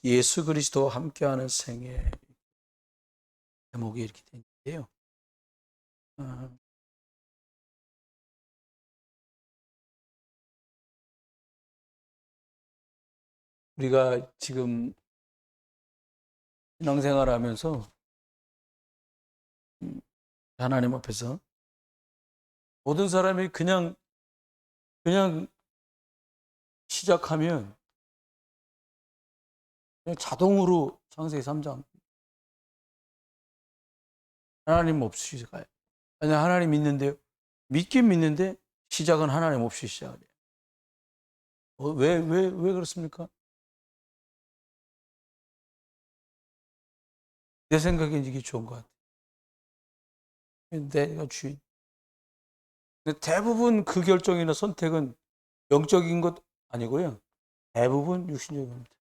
예수 그리스도와 함께하는 생애. 제목이 이렇게 되는데요. 우리가 지금 신앙생활 하면서 하나님 앞에서 모든 사람이 그냥 시작하면 그냥 자동으로 창세기 3장 하나님 없이 가요. 아니, 하나님 믿는데요. 믿긴 믿는데 시작은 하나님 없이 시작해요. 왜 그렇습니까? 내 생각엔 이게 좋은 것 같아요. 내가 주인. 근데 대부분 그 결정이나 선택은 영적인 것 아니고요. 대부분 육신적인 겁니다.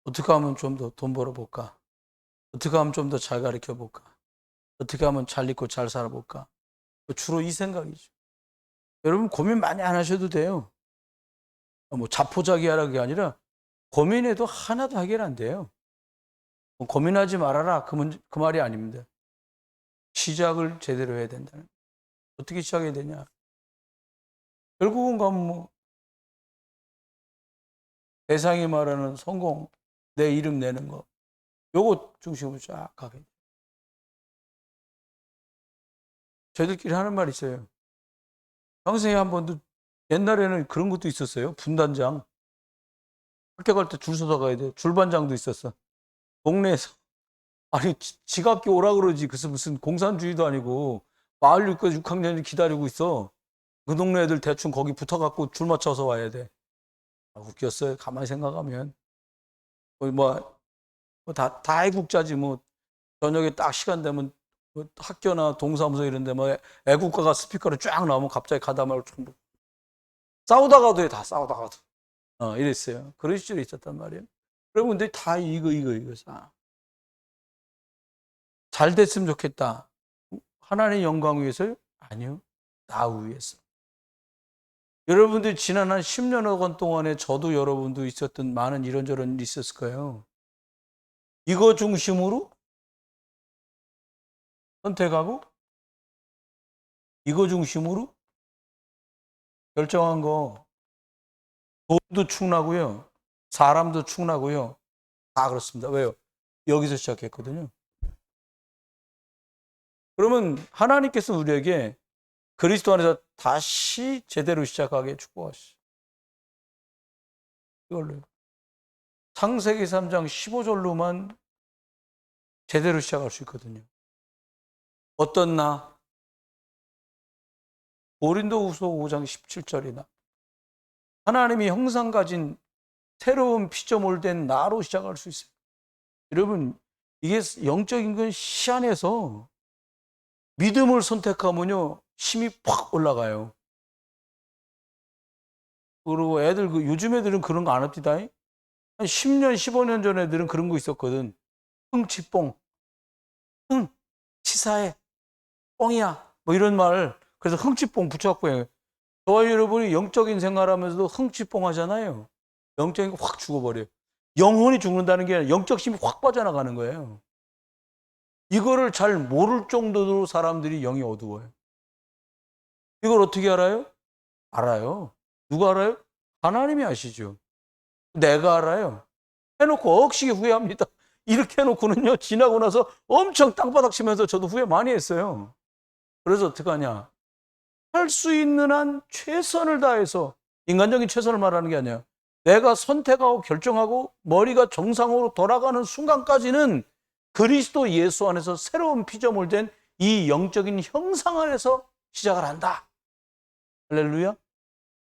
어떻게 하면 좀 더 돈 벌어볼까? 어떻게 하면 좀 더 잘 가르쳐볼까? 어떻게 하면 잘 입고 잘 살아볼까? 주로 이 생각이죠. 여러분 고민 많이 안 하셔도 돼요. 뭐 자포자기하라는 게 아니라 고민해도 하나도 해결 안 돼요. 고민하지 말아라 그 말이 아닙니다. 시작을 제대로 해야 된다는. 어떻게 시작해야 되냐? 결국은 가면 뭐 세상이 말하는 성공, 내 이름 내는 거, 요거 중심으로 쫙 가게 돼요. 저희들끼리 하는 말이 있어요. 평생에 한 번도, 옛날에는 그런 것도 있었어요. 분단장. 학교 갈 때 줄 서서 가야 돼. 줄반장도 있었어. 동네에서. 아니, 지갑기 오라 그러지. 그래서 무슨 공산주의도 아니고, 마을 6학년이 기다리고 있어. 그 동네 애들 대충 거기 붙어갖고 줄 맞춰서 와야 돼. 웃겼어요. 가만히 생각하면. 다 애국자지. 뭐, 저녁에 딱 시간 되면 뭐 학교나 동사무소 이런 데 뭐 애국가가 스피커로 쫙 나오면 갑자기 가다 말고 전부 싸우다가도 해. 다 싸우다가도. 이랬어요. 그런 시절이 있었단 말이에요. 여러분, 근데 다 이거. 잘 됐으면 좋겠다. 하나님의 영광 위해서요? 아니요. 나 위해서. 여러분들 지난 한 10년여간 동안에 저도 여러분도 있었던 많은 이런저런 일이 있었을 거예요. 이거 중심으로 선택하고 이거 중심으로 결정한 거, 돈도 충나고요. 사람도 충나고요. 다 그렇습니다. 왜요? 여기서 시작했거든요. 그러면 하나님께서 우리에게 그리스도 안에서 다시 제대로 시작하게 축복하시죠. 이걸로요. 창세기 3장 15절로만 제대로 시작할 수 있거든요. 어떤 나? 고린도후서 5장 17절이나 하나님이 형상 가진 새로운 피조물된 나로 시작할 수 있어요. 여러분, 이게 영적인 건 시안에서 믿음을 선택하면요 힘이 팍 올라가요. 그리고 애들 요즘 애들은 그런 거 안 합디다. 한 10년 15년 전 애들은 그런 거 있었거든. 흥치뽕, 흥 치사해, 뽕이야, 뭐 이런 말. 그래서 흥치뽕 붙여갖고 해요. 저와 여러분이 영적인 생활하면서도 흥치뽕 하잖아요. 영적인 거 확 죽어버려요. 영혼이 죽는다는 게 아니라 영적 힘이 확 빠져나가는 거예요. 이거를 잘 모를 정도로 사람들이 영이 어두워요. 이걸 어떻게 알아요? 알아요. 누가 알아요? 하나님이 아시죠. 내가 알아요. 해놓고 억시게 후회합니다. 이렇게 해놓고는요, 지나고 나서 엄청 땅바닥 치면서 저도 후회 많이 했어요. 그래서 어떡하냐. 할 수 있는 한 최선을 다해서, 인간적인 최선을 말하는 게 아니야. 내가 선택하고 결정하고 머리가 정상으로 돌아가는 순간까지는 그리스도 예수 안에서 새로운 피조물 된 이 영적인 형상 안에서 시작을 한다. 할렐루야.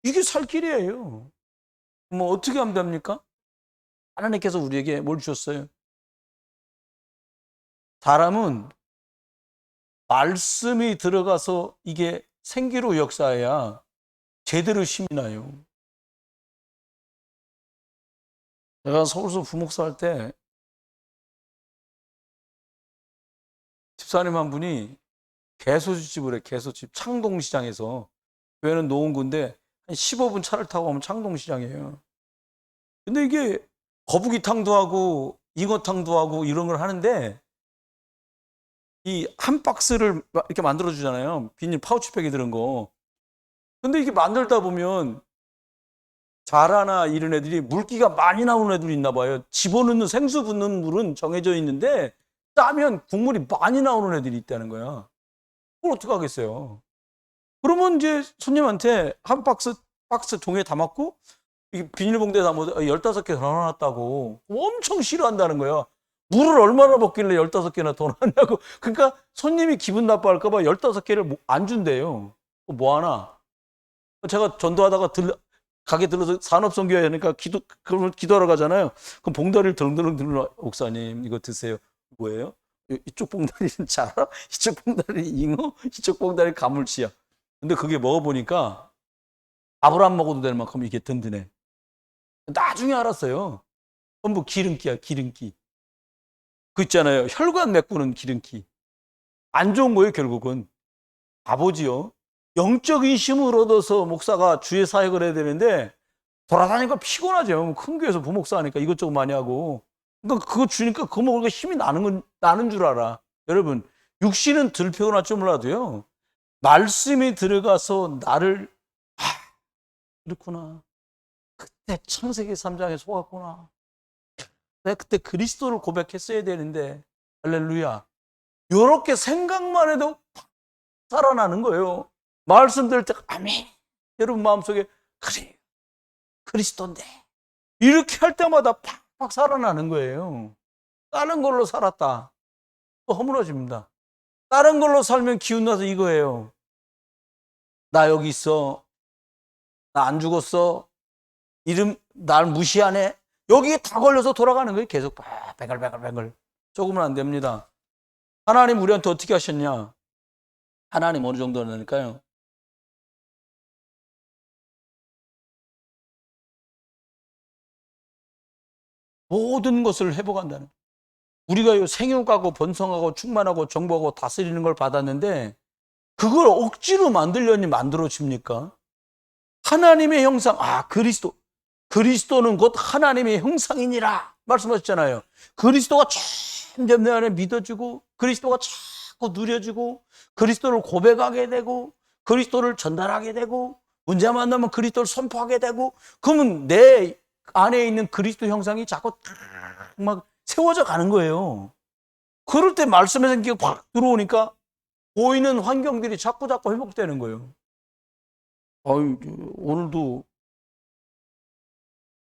이게 살 길이에요. 뭐 어떻게 하면 됩니까? 하나님께서 우리에게 뭘 주셨어요? 사람은 말씀이 들어가서 이게 생기로 역사해야 제대로 힘이 나요. 제가 서울서 부목사 할 때 집사님 한 분이 개소집을 해. 개소집 창동시장에서. 교회는 노원구인데 한 15분 차를 타고 가면 창동시장이에요. 근데 이게 거북이탕도 하고 잉어탕도 하고 이런 걸 하는데 이 한 박스를 이렇게 만들어 주잖아요. 비닐 파우치백에 들은 거. 근데 이게 만들다 보면 자라나 이런 애들이 물기가 많이 나오는 애들이 있나 봐요. 집어넣는 생수 붓는 물은 정해져 있는데 짜면 국물이 많이 나오는 애들이 있다는 거야. 그걸 어떻게 하겠어요? 그러면 이제 손님한테 한 박스 종이에 담았고 이 비닐봉지에 담아서 15개 더 넣어놨다고 엄청 싫어한다는 거야. 물을 얼마나 먹길래 15개나 더 넣었냐고. 그러니까 손님이 기분 나빠할까 봐 15개를 안 준대요. 뭐 하나? 제가 전도하다가 가게 들러서 산업선교회 하니까 그러면 기도하러 가잖아요. 그럼 봉다리를 덜렁덜렁 들러, 목사님 이거 드세요. 뭐예요? 이쪽 봉다리는 자라, 이쪽 봉다리는 잉어, 이쪽 봉다리는 가물치야. 근데 그게 먹어보니까 밥을 안 먹어도 될 만큼 이게 든든해. 나중에 알았어요. 전부 기름기야, 기름기. 그 있잖아요. 혈관 메꾸는 기름기. 안 좋은 거예요, 결국은. 바보지요. 영적인 힘을 얻어서 목사가 주의 사역을 해야 되는데 돌아다니니까 피곤하죠. 큰 교회에서 부목사 하니까 이것저것 많이 하고. 그러니까 그거 주니까 그거 먹으니까 힘이 나는 줄 알아. 여러분, 육신은 덜 피곤할지 몰라도요. 말씀이 들어가서 나를 그렇구나. 그때 창세기 3장에 속았구나. 내가 그때 그리스도를 고백했어야 되는데 할렐루야. 이렇게 생각만 해도 살아나는 거예요. 말씀 들을 때 아멘. 여러분 마음속에 그래 그리스도인데 이렇게 할 때마다 팍팍 살아나는 거예요. 다른 걸로 살았다 또 허물어집니다. 다른 걸로 살면 기운나서 이거예요. 나 여기 있어. 나 안 죽었어. 이름 날 무시하네. 여기에 다 걸려서 돌아가는 거예요. 계속 뱅글뱅글. 조금은 안 됩니다. 하나님 우리한테 어떻게 하셨냐? 하나님 어느 정도 하니까요. 모든 것을 회복한다는. 우리가 생육하고 번성하고 충만하고 정복하고 다스리는 걸 받았는데 그걸 억지로 만들려니 만들어집니까? 하나님의 형상, 그리스도는 곧 하나님의 형상이니라 말씀하셨잖아요. 그리스도가 점점 내 안에 믿어지고 그리스도가 자꾸 누려지고 그리스도를 고백하게 되고 그리스도를 전달하게 되고 문제 만나면 그리스도를 선포하게 되고 그러면 내 안에 있는 그리스도 형상이 자꾸 막 세워져 가는 거예요. 그럴 때 말씀의 생기가 확 들어오니까 보이는 환경들이 자꾸 회복되는 거예요. 오늘도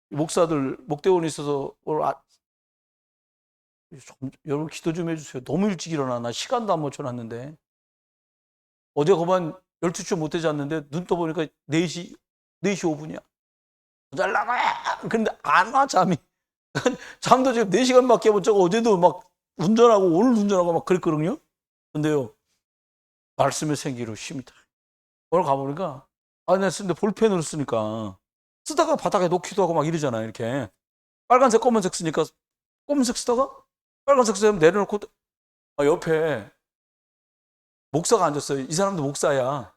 목사들 목대원에 있어서 오늘 여러분 기도 좀 해주세요. 너무 일찍 일어나. 나 시간도 안 맞춰놨는데 어제 그만 12시 못 되잤는데 눈 떠보니까 4시 5분이야. 잘 나가. 근데 안 와 잠이. 잠도 지금 4시간밖에 못 자고 어제도 막 운전하고 오늘 운전하고 막 그랬거든요. 근데요 말씀의 생기로 힘이 다. 오늘 가보니까 내가 쓰는데 볼펜으로 쓰니까 쓰다가 바닥에 놓기도 하고 막 이러잖아요. 이렇게 빨간색 검은색 쓰니까 검은색 쓰다가 빨간색 쓰면 내려놓고 옆에 목사가 앉았어요. 이 사람도 목사야.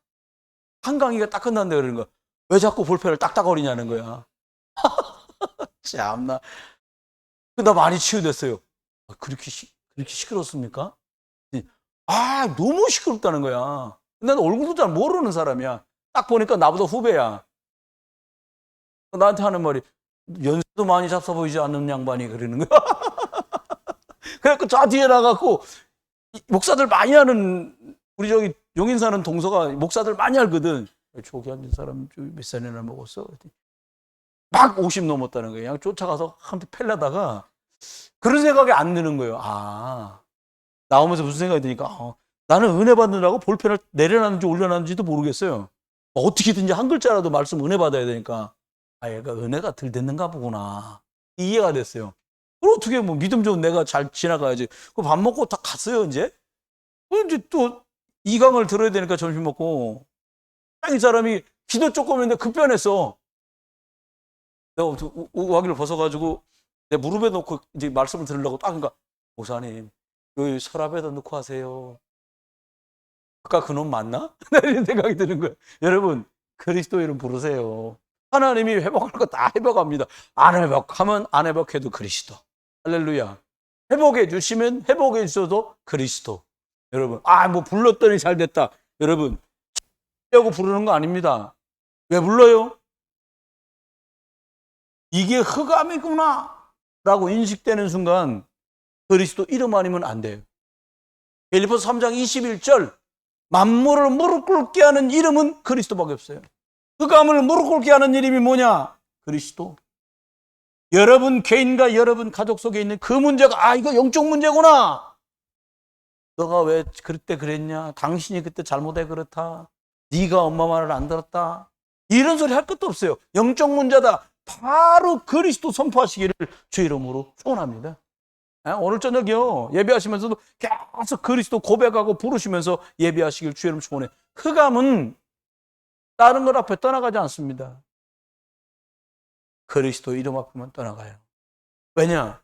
한강의가 딱 끝났는데 그러는 거야. 왜 자꾸 볼펜을 딱딱거리냐는 거야. 참나. 나 많이 치유됐어요. 그렇게 시끄럽습니까? 너무 시끄럽다는 거야. 난 얼굴도 잘 모르는 사람이야. 딱 보니까 나보다 후배야. 나한테 하는 말이 연세도 많이 잡숴 보이지 않는 양반이 그러는 거야. 그래갖고 저 뒤에 나가고 목사들 많이 하는 우리 저기 용인 사는 동서가 목사들 많이 알거든. 저기 앉은 사람 몇 살이나 먹었어? 막 50 넘었다는 거예요. 그냥 쫓아가서 한테 펠라다가 그런 생각이 안 드는 거예요. 나오면서 무슨 생각이 드니까 나는 은혜 받느라고 볼펜을 내려놨는지 올려놨는지도 모르겠어요. 어떻게든지 한 글자라도 말씀 은혜 받아야 되니까 얘가 은혜가 덜 됐는가 보구나 이해가 됐어요. 그럼 어떻게 믿음 좋은 내가 잘 지나가야지. 밥 먹고 다 갔어요. 이제 또 이강을 들어야 되니까 점심 먹고 이 사람이 기도 조금 했는데 급변했어. 내가 우화기를 벗어가지고 내 무릎에 놓고 이제 말씀을 들으려고 딱 그러니까 목사님 여기 서랍에다 넣고 하세요. 아까 그놈 맞나? 이런 생각이 드는 거예요. 여러분 그리스도 이름 부르세요. 하나님이 회복할 거 다 회복합니다. 안 회복하면 안 회복해도 그리스도. 할렐루야. 회복해 주시면 회복해 주셔도 그리스도. 여러분, 뭐 불렀더니 잘 됐다. 여러분, 하고 부르는 거 아닙니다. 왜 불러요? 이게 흑암이구나 라고 인식되는 순간 그리스도 이름 아니면 안 돼요. 빌립보서 3장 21절, 만물을 무릎 꿇게 하는 이름은 그리스도밖에 없어요. 흑암을 무릎 꿇게 하는 이름이 뭐냐? 그리스도. 여러분 개인과 여러분 가족 속에 있는 그 문제가 이거 영적 문제구나. 너가 왜 그때 그랬냐? 당신이 그때 잘못해 그렇다. 네가 엄마 말을 안 들었다. 이런 소리 할 것도 없어요. 영적 문제다. 바로 그리스도 선포하시기를 주 이름으로 축원합니다. 오늘 저녁이요, 예배하시면서도 계속 그리스도 고백하고 부르시면서 예배하시길 주 이름 축원해. 흑암은 다른 것 앞에 떠나가지 않습니다. 그리스도 이름 앞에만 떠나가요. 왜냐?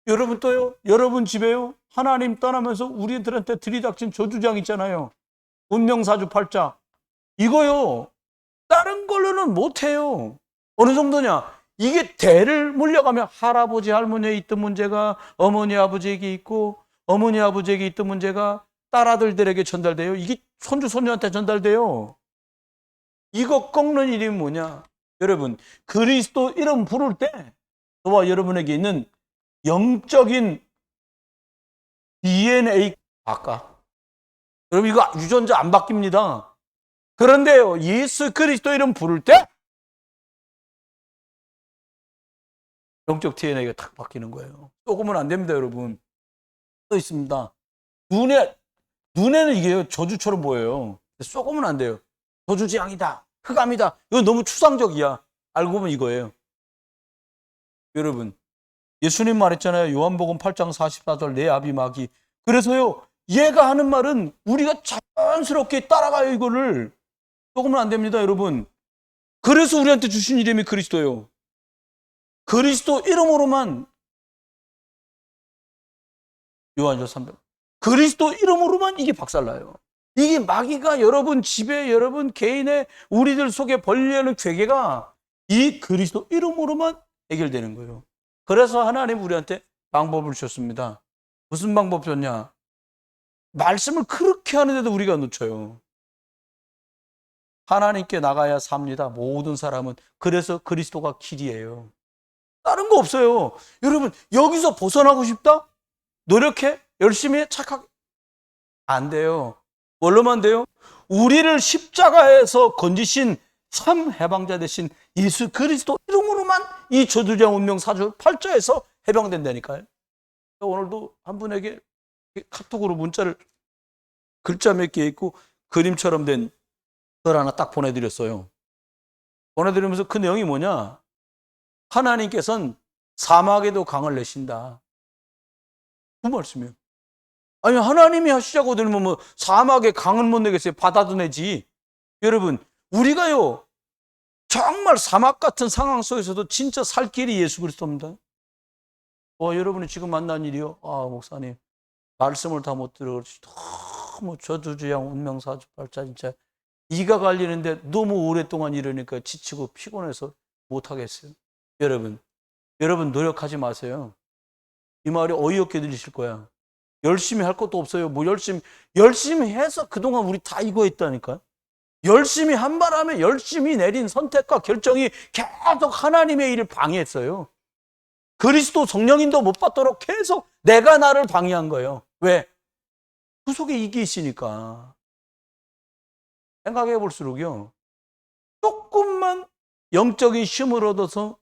여러분 또요, 여러분 집에요, 하나님 떠나면서 우리들한테 들이닥친 저주장 있잖아요. 운명사주 8자. 이거요, 다른 걸로는 못해요. 어느 정도냐? 이게 대를 물려가면 할아버지 할머니에 있던 문제가 어머니 아버지에게 있고, 어머니 아버지에게 있던 문제가 딸아들들에게 전달돼요. 이게 손주 손녀한테 전달돼요. 이거 꺾는 일이 뭐냐? 여러분, 그리스도 이름 부를 때 저와 여러분에게 있는 영적인 DNA 바꿔. 여러분, 이거 유전자 안 바뀝니다. 그런데요, 예수 그리스도 이름 부를 때 영적 DNA가 탁 바뀌는 거예요. 쏘으면 안 됩니다, 여러분. 써 있습니다. 눈에는 이게 저주처럼 보여요. 쏘으면 안 돼요. 저주지향이다, 흑암이다. 이건 너무 추상적이야. 알고 보면 이거예요. 여러분, 예수님 말했잖아요. 요한복음 8장 44절, 내 아비 마귀. 그래서요, 얘가 하는 말은 우리가 자연스럽게 따라가요. 이거를 쏘으면 안 됩니다, 여러분. 그래서 우리한테 주신 이름이 그리스도예요. 그리스도 이름으로만, 요한일서 300, 그리스도 이름으로만 이게 박살나요. 이게 마귀가 여러분 집에, 여러분 개인의, 우리들 속에 벌려는 괴계가 이 그리스도 이름으로만 해결되는 거예요. 그래서 하나님 우리한테 방법을 주셨습니다. 무슨 방법 줬냐? 말씀을 그렇게 하는데도 우리가 놓쳐요. 하나님께 나가야 삽니다, 모든 사람은. 그래서 그리스도가 길이에요. 다른 거 없어요. 여러분, 여기서 벗어나고 싶다? 노력해? 열심히 해? 착하게? 안 돼요. 뭘로만 돼요? 우리를 십자가에서 건지신 참 해방자 되신 예수 그리스도 이름으로만 이 저주장 운명 사주 8자에서 해방된다니까요. 오늘도 한 분에게 카톡으로 문자를, 글자 몇 개 있고 그림처럼 된 글 하나 딱 보내드렸어요. 보내드리면서 그 내용이 뭐냐? 하나님께서는 사막에도 강을 내신다. 그 말씀이에요. 아니, 하나님이 하시자고 들으면 뭐 사막에 강은 못 내겠어요? 바다도 내지. 여러분, 우리가요, 정말 사막 같은 상황 속에서도 진짜 살 길이 예수 그리스도입니다. 여러분이 지금 만난 일이요, 목사님 말씀을 다 못 들어 너무 저주지향 운명사주 8자 진짜 이가 갈리는데 너무 오랫동안 이러니까 지치고 피곤해서 못하겠어요. 여러분 노력하지 마세요. 이 말이 어이없게 들리실 거야. 열심히 할 것도 없어요. 뭐 열심히 해서 그동안 우리 다 이거 했다니까요. 열심히 한 바람에 열심히 내린 선택과 결정이 계속 하나님의 일을 방해했어요. 그리스도 성령님도 못 받도록 계속 내가 나를 방해한 거예요. 왜? 그 속에 이게 있으니까. 생각해 볼수록요, 조금만 영적인 힘을 얻어서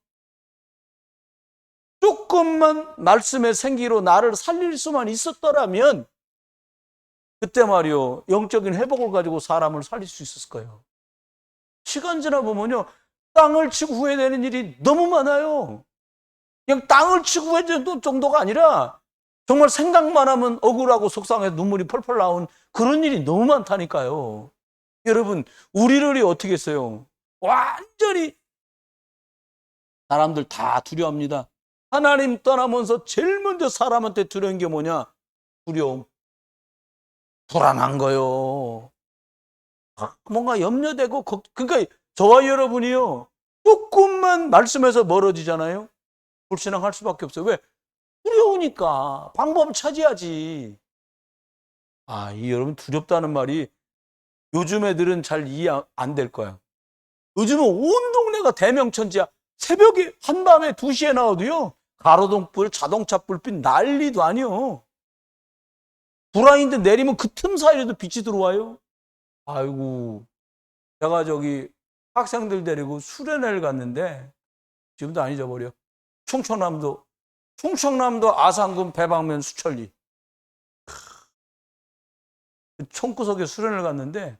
조금만 말씀의 생기로 나를 살릴 수만 있었더라면 그때 말이요, 영적인 회복을 가지고 사람을 살릴 수 있었을 거예요. 시간 지나 보면요, 땅을 치고 후회되는 일이 너무 많아요. 그냥 땅을 치고 후회되는 정도가 아니라 정말 생각만 하면 억울하고 속상해서 눈물이 펄펄 나온 그런 일이 너무 많다니까요. 여러분, 우리를 어떻게 했어요? 완전히 사람들 다 두려워합니다. 하나님 떠나면서 제일 먼저 사람한테 두려운 게 뭐냐? 두려움. 불안한 거요. 뭔가 염려되고, 그러니까 저와 여러분이요, 조금만 말씀에서 멀어지잖아요. 불신앙할 수밖에 없어요. 왜? 두려우니까. 방법 찾아야지. 이 여러분 두렵다는 말이 요즘 애들은 잘 이해 안 될 거야. 요즘은 온 동네가 대명천지야. 새벽에 한밤에 2시에 나와도요. 가로등불, 자동차 불빛 난리도 아니요. 브라인드 내리면 그 틈 사이에도 빛이 들어와요. 아이고, 내가 저기 학생들 데리고 수련회를 갔는데 지금도 안 잊어버려. 충청남도 아산군 배방면 수천리. 총구석에 수련을 갔는데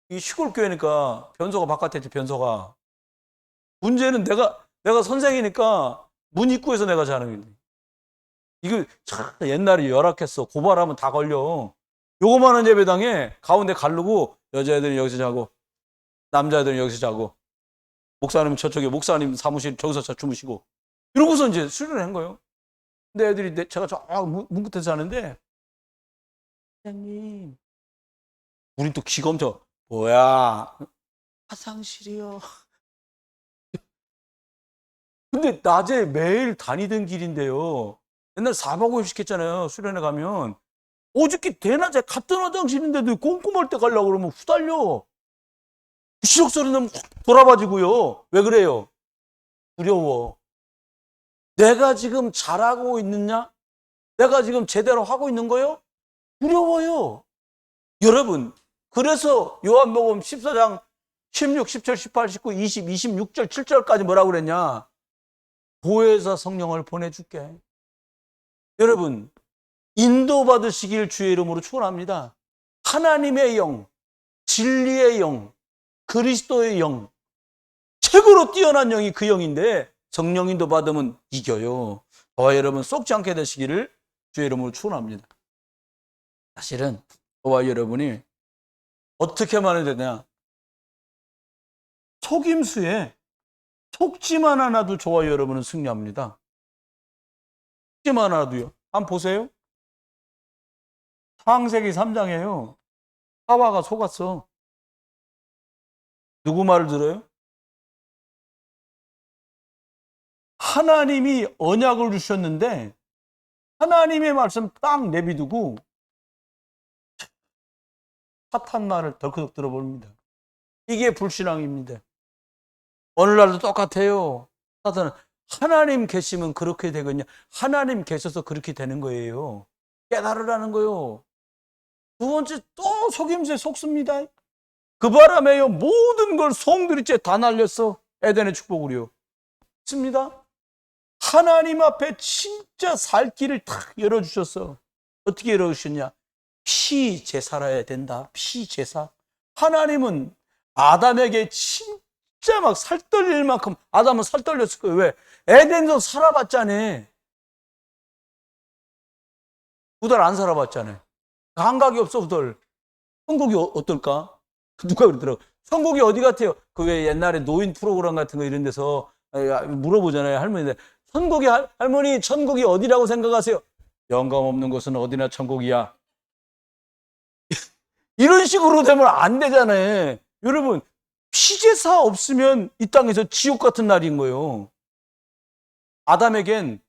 이 시골 교회니까 변소가 바깥에 있지. 변소가 문제는 내가 선생이니까 문 입구에서 내가 자는 거야. 이거 참 옛날에 열악했어. 고발하면 다 걸려. 요거만한 예배당에 가운데 가르고 여자애들은 여기서 자고 남자애들은 여기서 자고 목사님은 저쪽에 목사님 사무실 저기서 주무시고 이러고서 이제 수련을 한 거예요. 근데 애들이 제가 저 문 끝에서 자는데 선생님 우린 또 기가 엄청 뭐야 화장실이요. 근데 낮에 매일 다니던 길인데요. 옛날 4박 5일씩 했잖아요. 수련회 가면 어저께 대낮에 같은 화장실인데도 꼼꼼할 때 가려고 그러면 후달려. 부시럭 소리 나면 돌아봐지고요. 왜 그래요? 두려워. 내가 지금 잘하고 있느냐? 내가 지금 제대로 하고 있는 거요? 두려워요. 여러분, 그래서 요한복음 14장 16, 17, 18, 19, 20, 26절, 7절까지 뭐라고 그랬냐? 보혜사 성령을 보내줄게. 여러분, 인도받으시길 주의 이름으로 축원합니다. 하나님의 영, 진리의 영, 그리스도의 영, 최고로 뛰어난 영이 그 영인데 성령 인도 받으면 이겨요. 저와 여러분 쏙지 않게 되시기를 주의 이름으로 축원합니다. 사실은 저와 여러분이 어떻게 말해야 되냐? 속임수에 속지만 하나도 저와 여러분은 승리합니다. 속지만 하나도요. 한번 보세요. 창세기 3장에요. 하와가 속았어. 누구 말을 들어요? 하나님이 언약을 주셨는데 하나님의 말씀 딱 내비두고 사탄 말을 덜컥 들어버립니다. 이게 불신앙입니다. 오늘날도 똑같아요. 사탄은 하나님 계시면 그렇게 되거든요. 하나님 계셔서 그렇게 되는 거예요. 깨달으라는 거요. 두 번째 또 속임수에 속습니다. 그 바람에요 모든 걸 송두리째 다 날렸어. 에덴의 축복으로요. 습니다. 하나님 앞에 진짜 살 길을 탁 열어주셨어. 어떻게 열어주셨냐? 피제사라야 된다. 피제사. 하나님은 아담에게 진짜 막 살떨릴 만큼 아담은 살떨렸을 거예요. 왜? 에덴에서 살아봤잖아. 2달 안 살아봤잖아. 감각이 없어 2달. 천국이 어떨까? 누가 그러더라고. 천국이 어디 같아요? 그 왜 옛날에 노인 프로그램 같은 거 이런 데서 물어보잖아요. 할머니들. 천국이 할머니 천국이 어디라고 생각하세요? 영감 없는 곳은 어디나 천국이야. 이런 식으로 되면 안 되잖아요. 여러분 피제사 없으면 이 땅에서 지옥 같은 날인 거예요. 아담에겐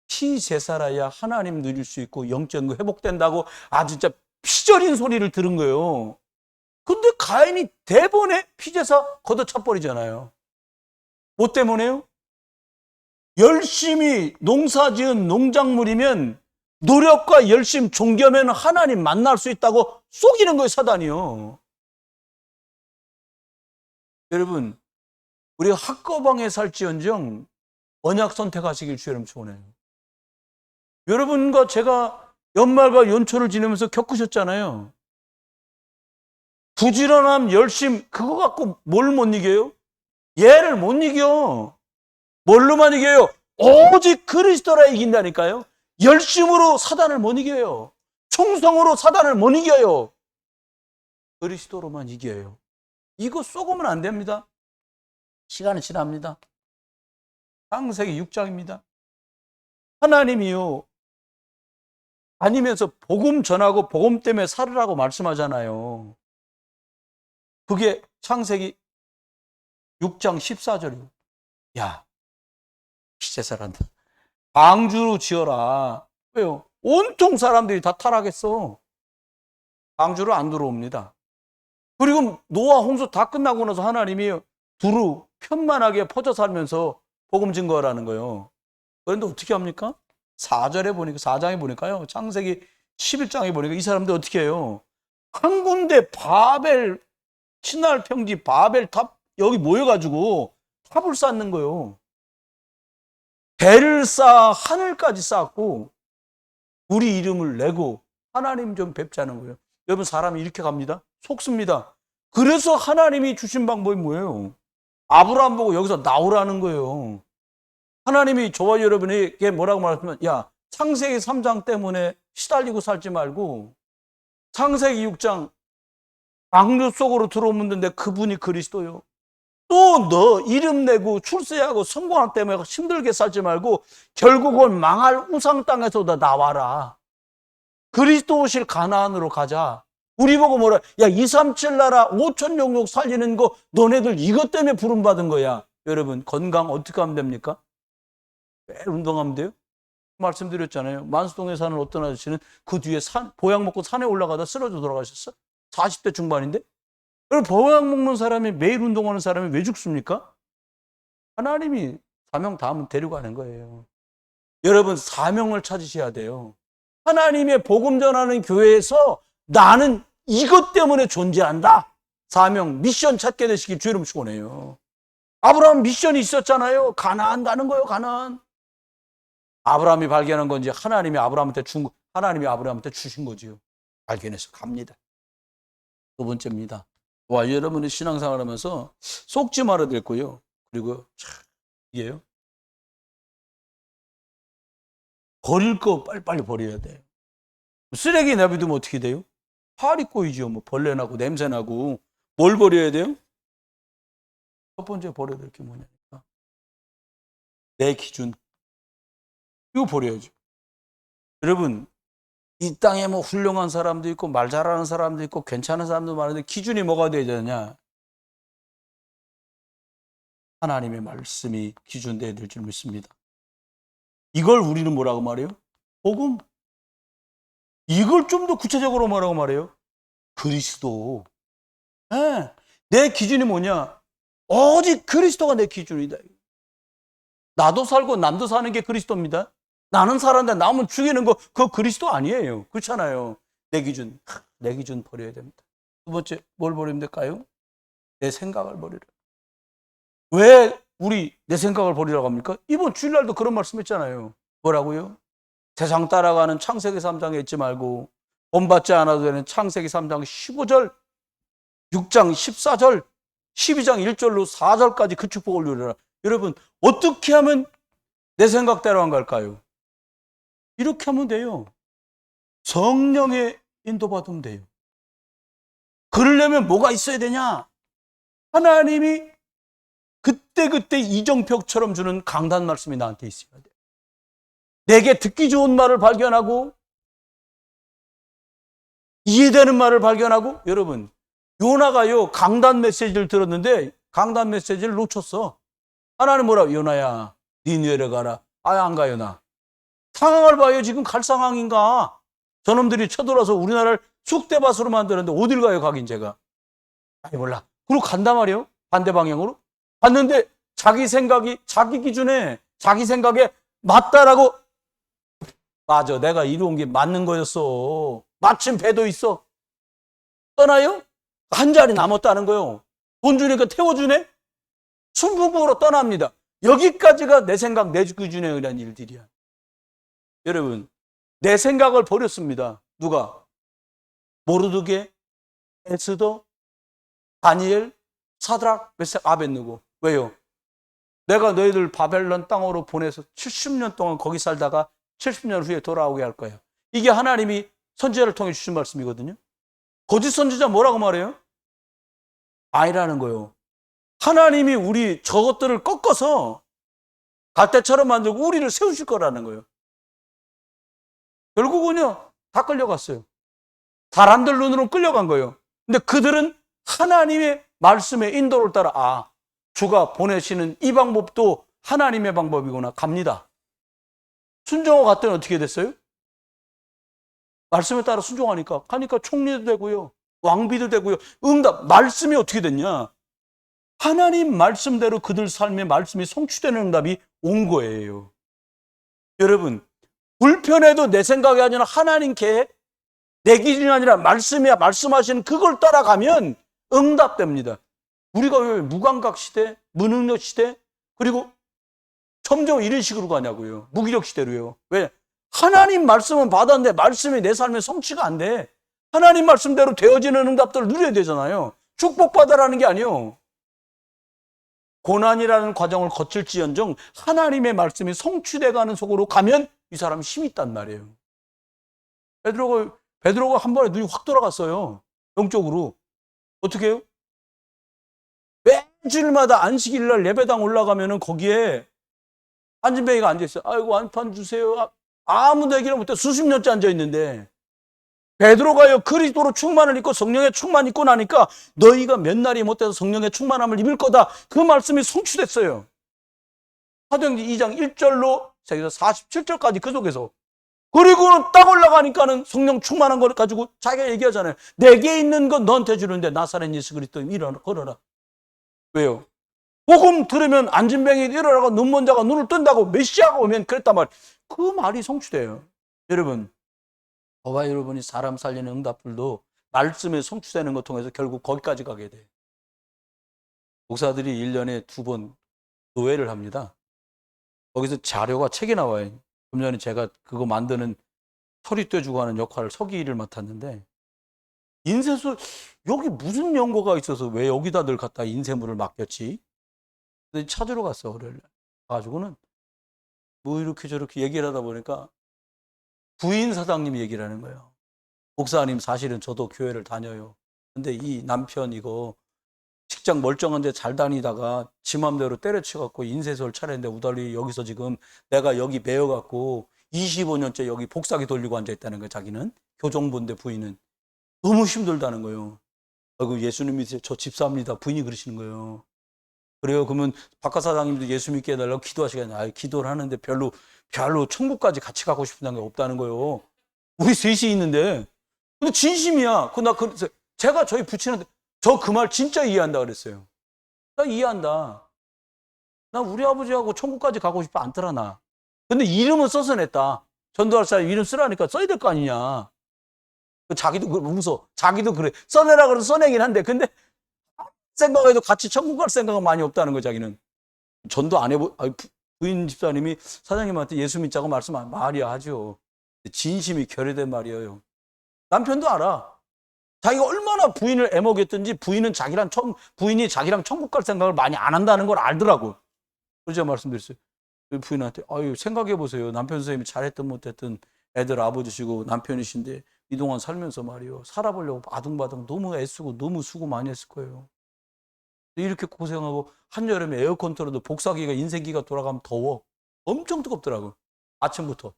피제사라야 하나님 누릴 수 있고 영적 회복된다고 진짜 피절인 소리를 들은 거예요. 근데 가인이 대번에 피제사 걷어차버리잖아요. 뭐 때문에요? 열심히 농사지은 농작물이면 노력과 열심 종교면 하나님 만날 수 있다고 속이는 거예요, 사단이요. 여러분, 우리 학거방에 살지언정 언약 선택하시길 주여름 축원해요. 여러분과 제가 연말과 연초를 지내면서 겪으셨잖아요. 부지런함, 열심 그거 갖고 뭘 못 이겨요? 얘를 못 이겨. 뭘로만 이겨요? 오직 그리스도라 이긴다니까요. 열심으로 사단을 못 이겨요. 충성으로 사단을 못 이겨요. 그리스도로만 이겨요. 이거 쏘고면 안 됩니다. 시간이 지납니다. 창세기 6장입니다. 하나님이요 다니면서 복음 전하고 복음 때문에 살으라고 말씀하잖아요. 그게 창세기 6장 14절이고. 야, 진짜 잘한다. 방주로 지어라. 왜요? 온통 사람들이 다 타락했어. 방주로 안 들어옵니다. 그리고 노아 홍수 다 끝나고 나서 하나님이 두루 편만하게 퍼져 살면서 복음 증거하라는 거예요. 그런데 어떻게 합니까? 4절에 보니까, 4장에 보니까요, 창세기 11장에 보니까 이 사람들 어떻게 해요? 한 군데 바벨, 신할 평지 바벨 탑, 여기 모여가지고 탑을 쌓는 거예요. 배를 쌓아 하늘까지 쌓고 우리 이름을 내고 하나님 좀 뵙자는 거예요. 여러분, 사람이 이렇게 갑니다. 속습니다. 그래서 하나님이 주신 방법이 뭐예요? 아브라함 보고 여기서 나오라는 거예요. 하나님이 저와 여러분에게 뭐라고 말하면, 야, 창세기 3장 때문에 시달리고 살지 말고 창세기 6장 방주 속으로 들어오는데 그분이 그리스도요. 또 너 이름 내고 출세하고 성공하기 때문에 힘들게 살지 말고 결국은 망할 우상 땅에서 나와라. 그리스도 오실 가나안으로 가자. 우리 보고 뭐라, 야, 237 나라 5천 영역 살리는 거 너네들 이것 때문에 부름받은 거야. 여러분, 건강 어떻게 하면 됩니까? 매일 운동하면 돼요. 말씀드렸잖아요. 만수동에 사는 어떤 아저씨는 그 뒤에 보약 먹고 산에 올라가다 쓰러져 돌아가셨어. 40대 중반인데. 여러분, 보약 먹는 사람이, 매일 운동하는 사람이 왜 죽습니까? 하나님이 사명 다음은 데려가는 거예요. 여러분, 사명을 찾으셔야 돼요. 하나님의 복음 전하는 교회에서 나는 이것 때문에 존재한다. 사명, 미션 찾게 되시길 주 이름 축원해요. 아브라함 미션이 있었잖아요. 가나안 가는 거예요, 가나안. 아브라함이 발견한 건지 하나님이 아브라함한테 주신 거지요. 발견해서 갑니다. 두 번째입니다. 와, 여러분의 신앙생활 하면서 속지 말아야 될 거예요. 그리고 이게요. 버릴 거 빨리빨리 버려야 돼요. 쓰레기 내비두면 어떻게 돼요? 파리 꼬이죠. 뭐 벌레 나고 냄새 나고. 뭘 버려야 돼요? 첫 번째 버려야 될 게 뭐냐니까. 내 기준. 이거 버려야죠. 여러분, 이 땅에 뭐 훌륭한 사람도 있고 말 잘하는 사람도 있고 괜찮은 사람도 많은데 기준이 뭐가 되느냐? 하나님의 말씀이 기준 되어야 될 줄 믿습니다. 이걸 우리는 뭐라고 말해요? 복음. 이걸 좀 더 구체적으로 뭐라고 말해요? 그리스도. 네. 내 기준이 뭐냐? 오직 그리스도가 내 기준이다. 나도 살고 남도 사는 게 그리스도입니다. 나는 살았는데 남은 죽이는 거 그거 그리스도 아니에요. 그렇잖아요. 내 기준 버려야 됩니다. 두 번째, 뭘 버리면 될까요? 내 생각을 버리라. 왜 우리 내 생각을 버리라고 합니까? 이번 주일날도 그런 말씀했잖아요. 뭐라고요? 세상 따라가는 창세기 3장에 있지 말고 본받지 않아도 되는 창세기 3장 15절, 6장 14절, 12장 1절로 4절까지 그 축복을 누려라. 여러분, 어떻게 하면 내 생각대로 안 갈까요? 이렇게 하면 돼요. 성령의 인도받으면 돼요. 그러려면 뭐가 있어야 되냐? 하나님이 그때그때 이정표처럼 주는 강단 말씀이 나한테 있어야 돼요. 내게 듣기 좋은 말을 발견하고 이해되는 말을 발견하고. 여러분, 요나가요 강단 메시지를 들었는데 강단 메시지를 놓쳤어. 하나님 뭐라고? 요나야, 네 내려가라. 아야, 안 가요. 나 상황을 봐요. 지금 갈 상황인가? 저놈들이 쳐들어와서 우리나라를 쑥대밭으로 만드는데 어딜 가요? 가긴 제가. 아니, 몰라. 그리고 간단 말이에요. 반대 방향으로 갔는데 자기 생각이, 자기 기준에, 자기 생각에 맞다라고. 맞아, 내가 이루은 게 맞는 거였어. 마침 배도 있어. 떠나요? 한 자리 남았다는 거예요. 돈 주니까 태워주네? 순풍부로 떠납니다. 여기까지가 내 생각, 내 기준에 의한 일들이야. 여러분, 내 생각을 버렸습니다. 누가? 모르드게, 에스더, 다니엘, 사드락, 메삭, 아벳느고. 왜요? 내가 너희들 바벨론 땅으로 보내서 70년 동안 거기 살다가 70년 후에 돌아오게 할 거예요. 이게 하나님이 선지자를 통해 주신 말씀이거든요. 거짓 선지자 뭐라고 말해요? 아니라는 거예요. 하나님이 우리 저것들을 꺾어서 갈대처럼 만들고 우리를 세우실 거라는 거예요. 결국은요, 다 끌려갔어요. 사람들 눈으로 끌려간 거예요. 근데 그들은 하나님의 말씀의 인도를 따라 주가 보내시는 이 방법도 하나님의 방법이구나 갑니다. 순종하고 갔더니 어떻게 됐어요? 말씀에 따라 순종하니까 가니까 총리도 되고요, 왕비도 되고요. 응답, 말씀이 어떻게 됐냐? 하나님 말씀대로 그들 삶의 말씀이 성취되는 응답이 온 거예요. 여러분, 불편해도 내 생각이 아니라 하나님 계획, 내 기준이 아니라 말씀이야, 말씀하시는 그걸 따라가면 응답됩니다. 우리가 왜 무감각 시대, 무능력 시대, 그리고 점점 이런 식으로 가냐고요. 무기력 시대로요. 왜? 하나님 말씀은 받았는데 말씀이 내 삶에 성취가 안 돼. 하나님 말씀대로 되어지는 응답들을 누려야 되잖아요. 축복받아라는 게 아니에요. 고난이라는 과정을 거칠지언정 하나님의 말씀이 성취돼가는 속으로 가면 이 사람이 힘이 있단 말이에요. 베드로가 한 번에 눈이 확 돌아갔어요. 영적으로. 어떻게 해요? 매주일마다 안식일날 예배당 올라가면은 거기에 안진뱅이가 앉아있어요. 아이고 안판 주세요. 아무도 얘기를 못해. 수십 년째 앉아있는데 베드로가요 그리스도로 충만을 입고 성령의 충만 입고 나니까 너희가 몇 날이 못돼서 성령의 충만함을 입을 거다. 그 말씀이 성취됐어요. 사도행전 2장 1절로 47절까지 그 속에서. 그리고 딱 올라가니까는 성령 충만한 걸 가지고 자기가 얘기하잖아요. 내게 있는 건 너한테 주는데 나사렛 예수 그리스도 일어나 걸어라. 왜요? 복음 들으면 안진뱅이 일어나고 눈먼 자가 눈을 뜬다고 메시아가 오면 그랬단 말이에요. 그 말이 성취돼요. 여러분, 저와 여러분이 사람 살리는 응답들도 말씀에 성취되는 것 통해서 결국 거기까지 가게 돼요. 목사들이 1년에 2번 노회를 합니다. 거기서 자료가 책이 나와요. 좀 전에 제가 그거 만드는 서리 떼주고 하는 역할을 서기를 맡았는데 인쇄소 여기 무슨 연고가 있어서 왜 여기다 늘 갖다 인쇄물을 맡겼지? 찾으러 갔어. 월요일날 가지고는 뭐 이렇게 저렇게 얘기를 하다 보니까 부인 사장님이 얘기를 하는 거예요. 목사님 사실은 저도 교회를 다녀요. 근데 이 남편 이거 직장 멀쩡한데 잘 다니다가 지 맘대로 때려쳐갖고 인쇄소를 차렸는데 우달리 여기서 지금 내가 여기 매여갖고 25년째 여기 복사기 돌리고 앉아있다는 거예요. 자기는 교정부인데 부인은 너무 힘들다는 거예요. 그 예수님 믿으세요. 저 집사입니다. 부인이 그러시는 거예요. 그래요. 그러면 박하 사장님도 예수 믿게 해달라고 기도하시겠냐. 기도를 하는데 별로 천국까지 같이 가고 싶은 게 없다는 거예요. 우리 셋이 있는데. 근데 진심이야. 그래서 제가 저희 부친한테 저 그 말 진짜 이해한다 그랬어요. 나 이해한다. 나 우리 아버지하고 천국까지 가고 싶어 않더라 나. 근데 이름은 써서 냈다. 전도할 사람 이름 쓰라니까 써야 될 거 아니냐. 자기도 웃어. 자기도 그래. 써내라 그래서 써내긴 한데 근데 생각해도 같이 천국 갈 생각은 많이 없다는 거 자기는. 전도 안 해보. 부인 집사님이 사장님한테 예수 믿자고 말이야 하죠. 진심이 결여된 말이에요. 남편도 알아. 자기가 얼마나 부인을 애먹였든지 부인이 자기랑 천국 갈 생각을 많이 안 한다는 걸 알더라고. 그래서 제가 말씀드렸어요. 부인한테 생각해 보세요. 남편 선생님이 잘했든 못했든 애들 아버지시고 남편이신데 이동안 살면서 말이요. 살아보려고 바둥바둥 너무 애쓰고 너무 수고 많이 했을 거예요. 이렇게 고생하고 한여름에 에어컨 틀어도 복사기가 인쇄기가 돌아가면 더워. 엄청 뜨겁더라고. 아침부터.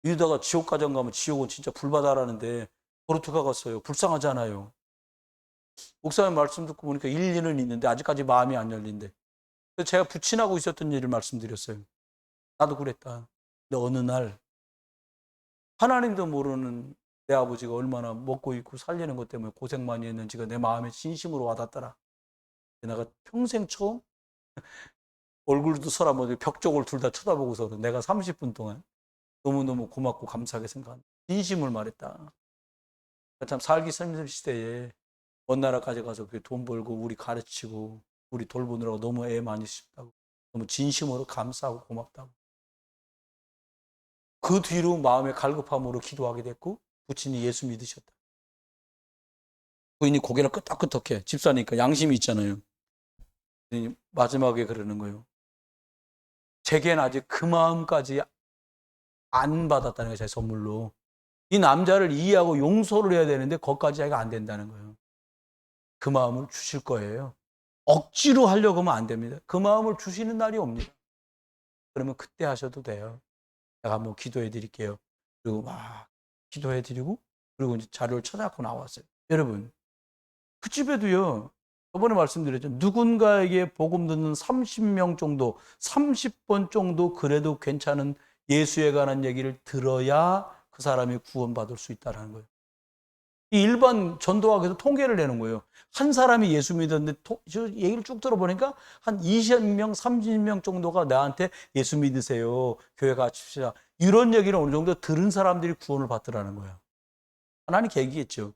이러다가 지옥 가정 가면 지옥은 진짜 불바다라는데 포르투갈 갔어요. 불쌍하잖아요. 목사님 말씀 듣고 보니까 일리는 있는데 아직까지 마음이 안 열린대. 그래서 제가 부친하고 있었던 일을 말씀드렸어요. 나도 그랬다. 근데 어느 날 하나님도 모르는 내 아버지가 얼마나 먹고 입고 살리는 것 때문에 고생 많이 했는지가 내 마음에 진심으로 와닿더라. 내가 평생 처음 얼굴도 서라보니 벽 쪽을 둘 다 쳐다보고서 내가 30분 동안 너무너무 고맙고 감사하게 생각한다. 진심을 말했다. 참 살기 힘든 시대에 먼 나라까지 가서 돈 벌고 우리 가르치고 우리 돌보느라고 너무 애 많이 쓰셨다고 너무 진심으로 감사하고 고맙다고. 그 뒤로 마음의 갈급함으로 기도하게 됐고 부친이 예수 믿으셨다. 부인이 고개를 끄덕끄덕해. 집사니까 양심이 있잖아요. 마지막에 그러는 거예요. 제겐 아직 그 마음까지 안 받았다는 거예요. 제 선물로. 이 남자를 이해하고 용서를 해야 되는데 거기까지 자기가 안 된다는 거예요. 그 마음을 주실 거예요. 억지로 하려고 하면 안 됩니다. 그 마음을 주시는 날이 옵니다. 그러면 그때 하셔도 돼요. 제가 한번 기도해 드릴게요. 그리고 막 기도해 드리고 그리고 이제 자료를 찾아갖고 나왔어요. 여러분 그 집에도요, 저번에 말씀드렸죠. 누군가에게 복음 듣는 30명 정도, 30번 정도 그래도 괜찮은 예수에 관한 얘기를 들어야 그 사람이 구원받을 수 있다는 거예요. 이 일반 전도학에서 통계를 내는 거예요. 한 사람이 예수 믿었는데 얘기를 쭉 들어보니까 한 20명, 30명 정도가 나한테 예수 믿으세요. 교회 가십시다. 이런 얘기를 어느 정도 들은 사람들이 구원을 받더라는 거예요. 하나님 계기겠죠.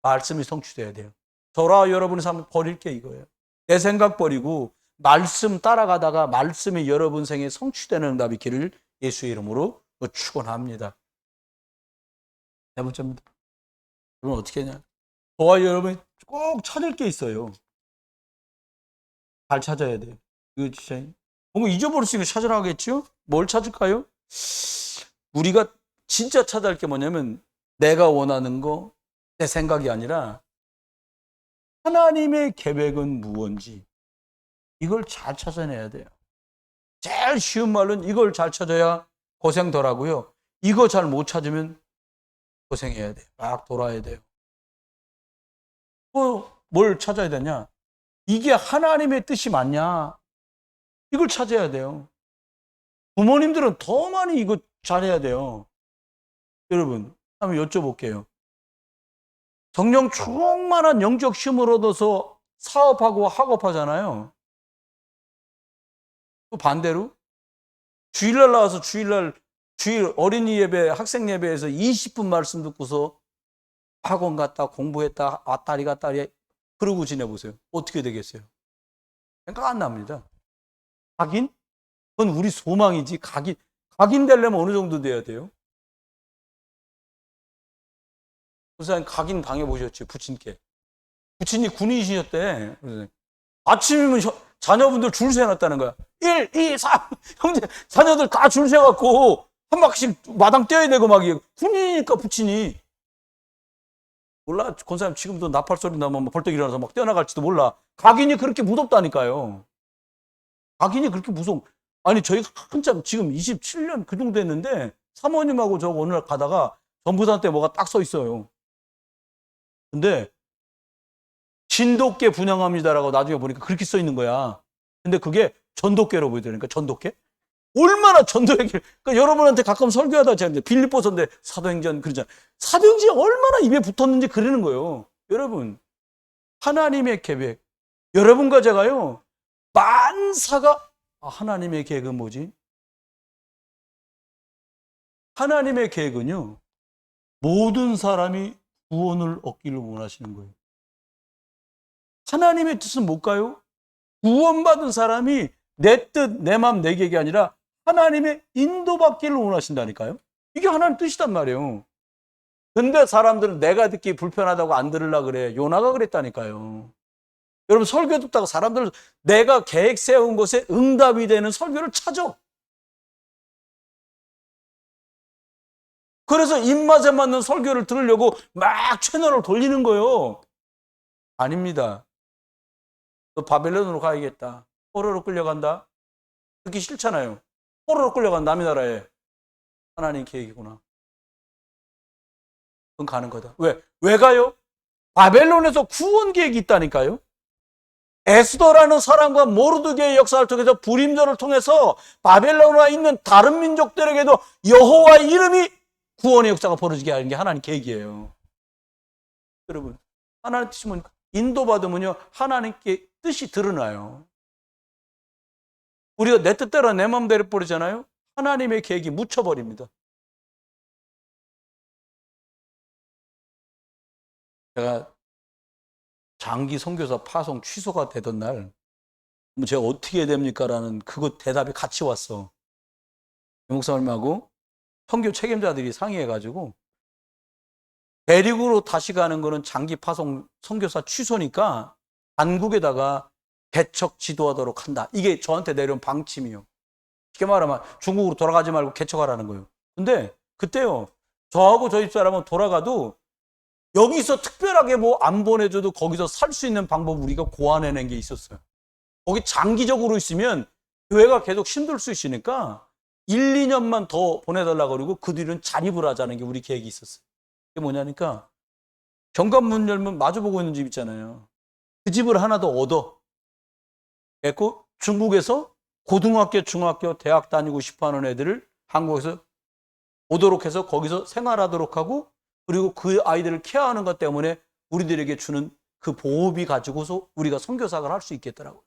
말씀이 성취돼야 돼요. 저와 여러분의 삶을 버릴 게 이거예요. 내 생각 버리고 말씀 따라가다가 말씀이 여러분 생에 성취되는 응답이 길을 예수의 이름으로 축원합니다. 네 번째입니다. 여러분 어떻게 하냐? 저와 여러분이 꼭 찾을 게 있어요. 잘 찾아야 돼요. 이거 진짜 뭔가 잊어버렸으니까 찾으라겠죠? 뭘 찾을까요? 우리가 진짜 찾아야 할 게 뭐냐면 내가 원하는 거, 내 생각이 아니라 하나님의 계획은 무엇인지 이걸 잘 찾아내야 돼요. 제일 쉬운 말은 이걸 잘 찾아야 고생 덜 하고요. 이거 잘 못 찾으면 고생해야 돼요. 막 돌아야 돼요. 또 뭘 찾아야 되냐? 이게 하나님의 뜻이 맞냐? 이걸 찾아야 돼요. 부모님들은 더 많이 이거 잘해야 돼요. 여러분, 한번 여쭤볼게요. 성령 충만한 영적 힘을 얻어서 사업하고 학업하잖아요. 또 반대로 주일날 나와서 주일 어린이 예배, 학생 예배에서 20분 말씀 듣고서 학원 갔다 공부했다 왔다리 갔다리 그러고 지내보세요. 어떻게 되겠어요? 생각 안 납니다. 각인? 그건 우리 소망이지. 각인 되려면 어느 정도 돼야 돼요? 부사님 각인 당해보셨죠? 부친께. 부친이 군인이셨대. 아침이면 자녀분들 줄 세워놨다는 거야. 1, 2, 3 형제 자녀들 다 줄 세워갖고 한 바퀴씩 마당 떼어야 되고 막 군인이니까 부친이. 몰라 권사님 지금도 나팔 소리 나면 벌떡 일어나서 막 뛰어나갈지도 몰라. 각인이 그렇게 무섭다니까요. 각인이 그렇게 무서워. 아니 저희가 한참 지금 27년 그 정도 됐는데 사모님하고 저 어느 날 가다가 전부산 때 뭐가 딱 서 있어요. 근데 진돗개 분양합니다라고 나중에 보니까 그렇게 써 있는 거야. 근데 그게 전도계로 보이더라니까. 전도계? 얼마나 전도 얘기를. 그러니까 여러분한테 가끔 설교하다 제가 빌립보서인데 사도행전 그러잖아요. 사도행전이 얼마나 입에 붙었는지 그러는 거예요. 여러분, 하나님의 계획. 여러분과 제가요, 만사가, 하나님의 계획은 뭐지? 하나님의 계획은요, 모든 사람이 구원을 얻기를 원하시는 거예요. 하나님의 뜻은 뭘까요? 구원받은 사람이 내 뜻, 내 마음, 내 계획이 아니라 하나님의 인도받기를 원하신다니까요. 이게 하나님 뜻이단 말이에요. 근데 사람들은 내가 듣기 불편하다고 안 들으려고 그래. 요나가 그랬다니까요. 여러분 설교 듣다가 사람들은 내가 계획 세운 것에 응답이 되는 설교를 찾아. 그래서 입맛에 맞는 설교를 들으려고 막 채널을 돌리는 거예요. 아닙니다. 너 바벨론으로 가야겠다. 포로로 끌려간다. 듣기 싫잖아요. 포로로 끌려간 남의 나라에. 하나님 계획이구나. 그건 가는 거다. 왜 가요? 바벨론에서 구원 계획이 있다니까요. 에스더라는 사람과 모르드게의 역사를 통해서 불임절을 통해서 바벨론에 있는 다른 민족들에게도 여호와의 이름이 구원의 역사가 벌어지게 하는 게 하나님 계획이에요. 여러분, 하나님 뜻이 뭐니까? 인도받으면요, 하나님께 뜻이 드러나요. 우리가 내 뜻대로 내 마음대로 버리잖아요. 하나님의 계획이 묻혀버립니다. 제가 장기 선교사 파송 취소가 되던 날, 제가 어떻게 해야 됩니까? 라는 그거 대답이 같이 왔어. 목사님하고 선교 책임자들이 상의해가지고 대륙으로 다시 가는 거는 장기 파송 선교사 취소니까 한국에다가 개척 지도하도록 한다. 이게 저한테 내려온 방침이요. 쉽게 말하면 중국으로 돌아가지 말고 개척하라는 거예요. 근데 그때요, 저하고 저희 집사람은 돌아가도 여기서 특별하게 뭐 안 보내줘도 거기서 살 수 있는 방법 우리가 고안해낸 게 있었어요. 거기 장기적으로 있으면 교회가 계속 힘들 수 있으니까 1, 2년만 더 보내달라고 그러고 그 뒤로는 자립을 하자는 게 우리 계획이 있었어요. 그게 뭐냐니까 현관문 열면 마주보고 있는 집 있잖아요. 그 집을 하나 더 얻어. 그래서 중국에서 고등학교, 중학교, 대학 다니고 싶어 하는 애들을 한국에서 오도록 해서 거기서 생활하도록 하고, 그리고 그 아이들을 케어하는 것 때문에 우리들에게 주는 그 보호비 가지고서 우리가 선교사를 할 수 있겠더라고요.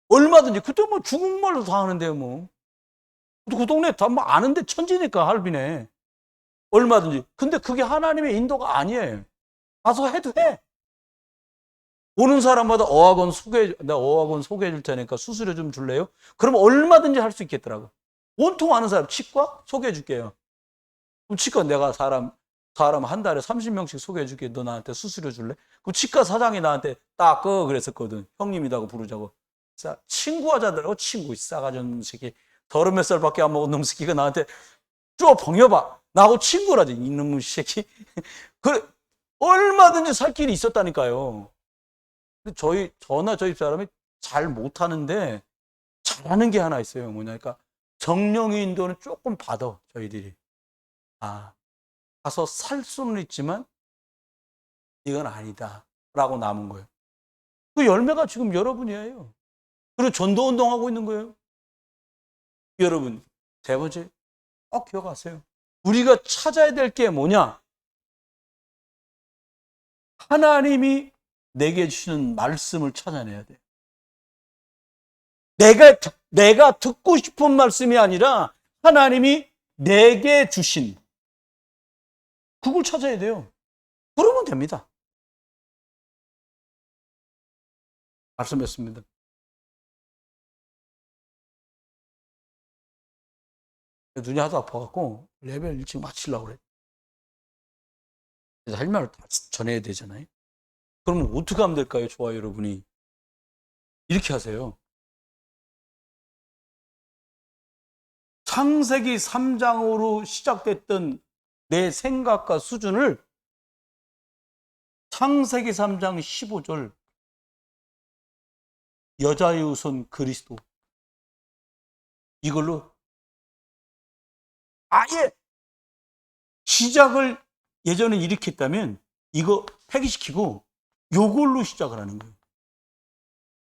얼마든지. 그때 뭐 중국말로 다 하는데요, 뭐. 그 동네 다 뭐 아는데 천지니까, 할빈에. 얼마든지. 근데 그게 하나님의 인도가 아니에요. 가서 해도 해. 오는 사람마다 내가 어학원 소개해 줄 테니까 수수료 좀 줄래요? 그럼 얼마든지 할 수 있겠더라고. 온통 아는 사람, 치과 소개해 줄게요. 그럼 치과 내가 사람 한 달에 30명씩 소개해 줄게. 너 나한테 수수료 줄래? 그럼 치과 사장이 나한테 딱 그랬었거든. 형님이라고 부르자고. 친구하자더라고. 친구. 싸가지 없는 새끼. 30몇 살밖에 안 먹은 놈 새끼가 나한테 쭉 벙여봐. 나하고 친구라지. 이놈의 새끼. 그래. 얼마든지 살 길이 있었다니까요. 저나 저희 사람이 잘 못하는데 잘하는 게 하나 있어요. 뭐냐. 그러니까 정령의 인도는 조금 받아, 저희들이. 가서 살 수는 있지만 이건 아니다. 라고 남은 거예요. 그 열매가 지금 여러분이에요. 그리고 전도 운동하고 있는 거예요. 여러분, 세 번째, 꼭 기억하세요. 우리가 찾아야 될 게 뭐냐? 하나님이 내게 주시는 말씀을 찾아내야 돼요. 내가 듣고 싶은 말씀이 아니라 하나님이 내게 주신, 그걸 찾아야 돼요. 그러면 됩니다. 말씀했습니다. 눈이 하도 아파갖고 레벨 일찍 마치려고 그래. 그래서 할 말을 다 전해야 되잖아요. 그러면 어떻게 하면 될까요? 좋아요, 여러분이. 이렇게 하세요. 창세기 3장으로 시작됐던 내 생각과 수준을 창세기 3장 15절 여자의 우선 그리스도, 이걸로 아예 시작을 예전에 이렇게 했다면 이거 폐기시키고 요걸로 시작을 하는 거예요.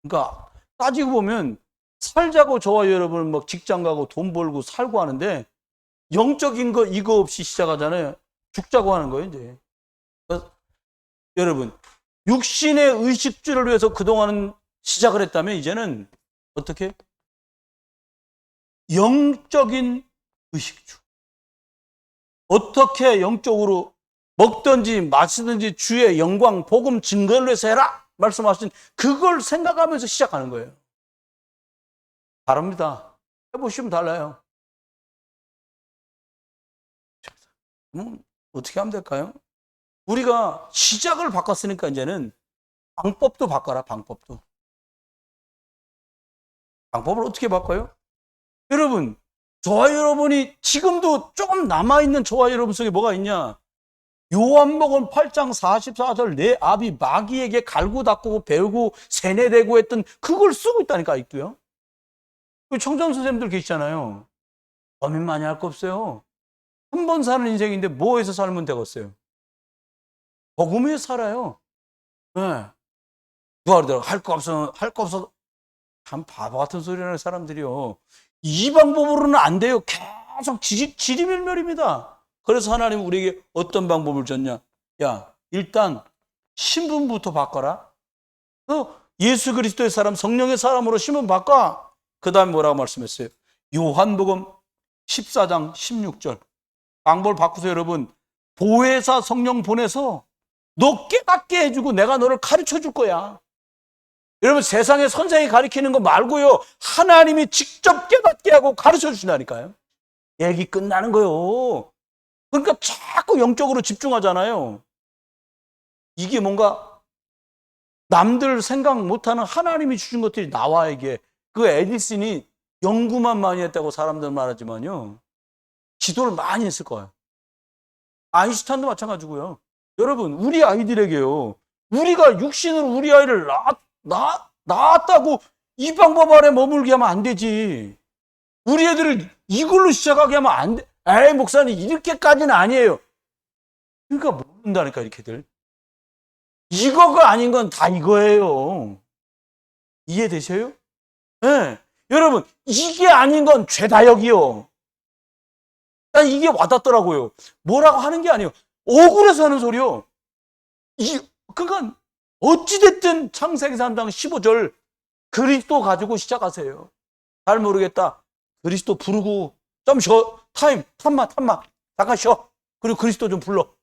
그러니까 따지고 보면 살자고 저와 여러분 막 직장 가고 돈 벌고 살고 하는데 영적인 거 이거 없이 시작하잖아요. 죽자고 하는 거예요, 이제. 여러분, 육신의 의식주를 위해서 그동안은 시작을 했다면 이제는 어떻게? 영적인 의식주. 어떻게 영적으로 먹든지 마시든지 주의 영광, 복음 증거를 위해서 해라 말씀하신 그걸 생각하면서 시작하는 거예요. 다릅니다. 해보시면 달라요. 어떻게 하면 될까요? 우리가 시작을 바꿨으니까 이제는 방법도 바꿔라. 방법을 어떻게 바꿔요? 여러분, 저와 여러분이 지금도 조금 남아있는 저와 여러분 속에 뭐가 있냐? 요한복음 8장 44절 내 아비 마귀에게 갈고 닦고 배우고 세뇌되고 했던 그걸 쓰고 있다니까, 아직도요. 청장 선생님들 계시잖아요. 고민 많이 할 거 없어요. 한 번 사는 인생인데 뭐해서 살면 되겠어요? 복음 위에 살아요. 네. 누가 그러더라고. 할 거 없어. 참 바보 같은 소리 하는 사람들이요. 이 방법으로는 안 돼요. 계속 지리멸멸입니다. 그래서 하나님은 우리에게 어떤 방법을 줬냐? 야, 일단 신분부터 바꿔라. 예수 그리스도의 사람, 성령의 사람으로 신분 바꿔. 그 다음에 뭐라고 말씀했어요? 요한복음 14장 16절. 방법을 바꾸세요, 여러분. 보혜사 성령 보내서 너 깨닫게 해주고 내가 너를 가르쳐 줄 거야. 여러분, 세상에 선생이 가르치는 거 말고요. 하나님이 직접 깨닫게 하고 가르쳐 주신다니까요. 얘기 끝나는 거요. 그러니까 자꾸 영적으로 집중하잖아요. 이게 뭔가 남들 생각 못하는 하나님이 주신 것들이 나와, 이게. 그 에디슨이 연구만 많이 했다고 사람들 말하지만요. 기도를 많이 했을 거예요. 아인슈타인도 마찬가지고요. 여러분, 우리 아이들에게요. 우리가 육신으로 우리 아이를 낳았다고 이 방법 아래 머물게 하면 안 되지. 우리 애들을 이걸로 시작하게 하면 안 돼. 에이, 목사님, 이렇게까지는 아니에요. 그러니까 모른다니까, 이렇게들. 이거가 아닌 건 다 이거예요. 이해되셔요? 네. 여러분, 이게 아닌 건 죄다역이요. 난 이게 와닿더라고요. 뭐라고 하는 게 아니에요. 억울해서 하는 소리요. 그러니까 어찌됐든 창세기 3장 15절 그리스도 가지고 시작하세요. 잘 모르겠다. 그리스도 부르고 좀 쉬어. 탐마. 잠깐 쉬어. 그리고 그리스도 좀 불러.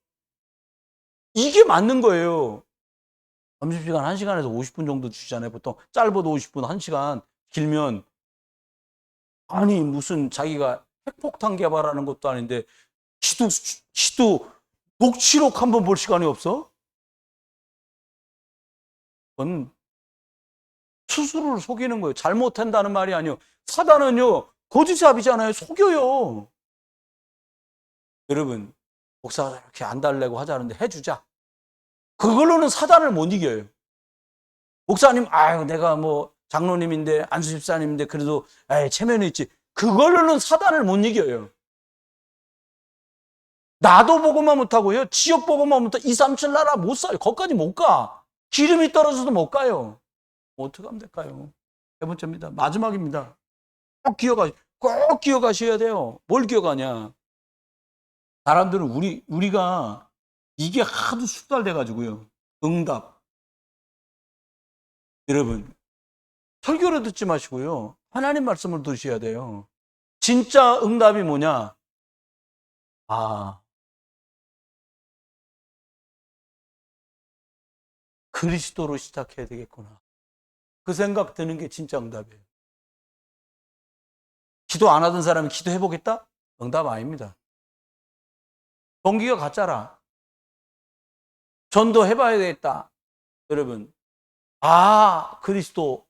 이게 맞는 거예요. 점심시간 1시간에서 50분 정도 주잖아요. 보통 짧아도 50분, 1시간, 길면. 아니 무슨 자기가 핵폭탄 개발하는 것도 아닌데 기도 녹취록 한번 볼 시간이 없어? 그건 스스로를 속이는 거예요. 잘못한다는 말이 아니에요. 사단은요 거짓잡이잖아요. 속여요. 여러분, 목사가 이렇게 안 달래고 하자는데 해주자. 그걸로는 사단을 못 이겨요. 목사님, 아유 내가 뭐 장로님인데 안수 집사님인데 그래도 체면이 있지. 그걸로는 사단을 못 이겨요. 나도 보고만 못하고요. 지역 보고만 못하고 2, 3, 7 나라 못 사요. 거기까지 못 가. 기름이 떨어져도 못 가요. 어떻게 하면 될까요? 세 번째입니다. 마지막입니다. 꼭 기억하셔야 돼요. 뭘 기억하냐? 사람들은 우리가 이게 하도 숙달돼가지고요. 응답. 여러분, 설교를 듣지 마시고요. 하나님 말씀을 들으셔야 돼요. 진짜 응답이 뭐냐? 그리스도로 시작해야 되겠구나. 그 생각 드는 게 진짜 응답이에요. 기도 안 하던 사람이 기도해보겠다? 응답 아닙니다. 동기가 가짜라. 전도해봐야 되겠다. 여러분, 그리스도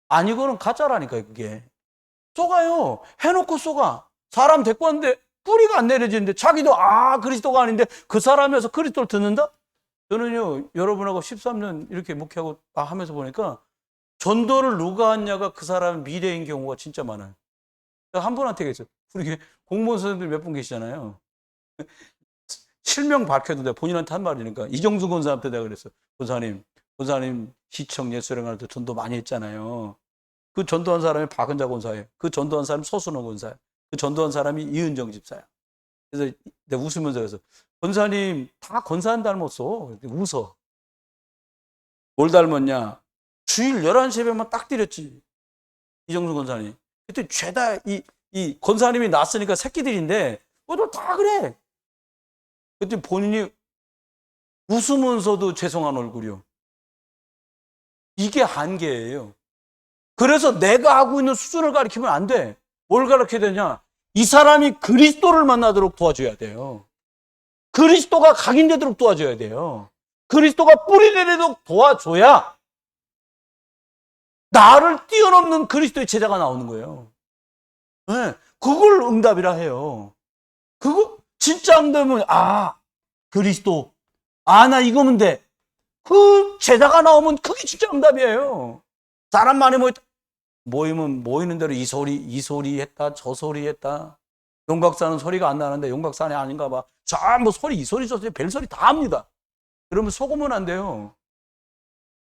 아니고는 가짜라니까요. 그게 쏘가요. 해놓고 쏘가. 사람 데리고 왔는데 뿌리가 안 내려지는데 자기도 그리스도가 아닌데 그 사람에서 그리스도를 듣는다? 저는요 여러분하고 13년 이렇게 목회하고 하면서 보니까 전도를 누가 했냐가 그 사람 미래인 경우가 진짜 많아요. 한 분한테 계세요. 우리 공무원 선생님들 몇 분 계시잖아요. 실명 밝혀도 내가 본인한테 한 말이니까 이정수 권사한테 내가 그랬어요. 권사님 시청 예수령할 때 전도 많이 했잖아요. 그 전도한 사람이 박은자 권사예요. 그 전도한 사람이 서순호 권사예요. 그 전도한 사람이 이은정 집사예요. 그래서 내가 웃으면서 그래서 권사님 다 권사한 닮았어. 웃어. 뭘 닮았냐? 주일 11시 예배만 딱 드렸지. 이정수 권사님. 그때 죄다 이 권사님이 낳았으니까 새끼들인데 그것도 다 그래. 그때 본인이 웃으면서도 죄송한 얼굴이요. 이게 한계예요. 그래서 내가 하고 있는 수준을 가리키면 안 돼. 뭘 가르쳐야 되냐? 이 사람이 그리스도를 만나도록 도와줘야 돼요. 그리스도가 각인되도록 도와줘야 돼요. 그리스도가 뿌리 내리도록 도와줘야 나를 뛰어넘는 그리스도의 제자가 나오는 거예요. 네, 그걸 응답이라 해요. 그거 진짜 응답은 그리스도 나 이거면 돼. 그 제자가 나오면 그게 진짜 응답이에요. 사람 많이 모이면 모이는 대로 이 소리 했다 저 소리 했다. 용박사는 소리가 안 나는데 용박사는 아닌가 봐. 전부 소리 이 소리 저 소리 별소리 다 합니다. 그러면 속으면 안 돼요.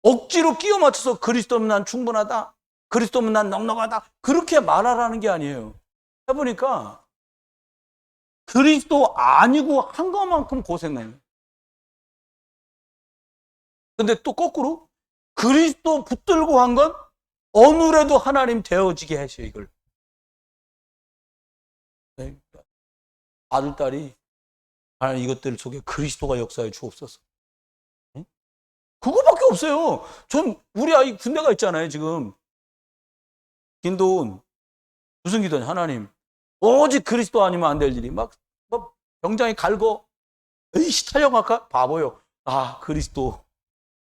억지로 끼워 맞춰서 그리스도면 난 충분하다. 그리스도면 난 넉넉하다. 그렇게 말하라는 게 아니에요. 해보니까 그리스도 아니고 한 것만큼 고생해요. 근데 또 거꾸로 그리스도 붙들고 한 건 어느래도 하나님 되어지게 하셔 이걸. 아들, 딸이 하나님 이것들 속에 그리스도가 역사해 주옵소서. 그거밖에 없어요. 전 우리 아이 군대가 있잖아요 지금. 김도훈 무슨 기도냐? 하나님 오직 그리스도 아니면 안 될 일이 막 병장이 갈고 에이씨 타령할까? 바보요. 그리스도.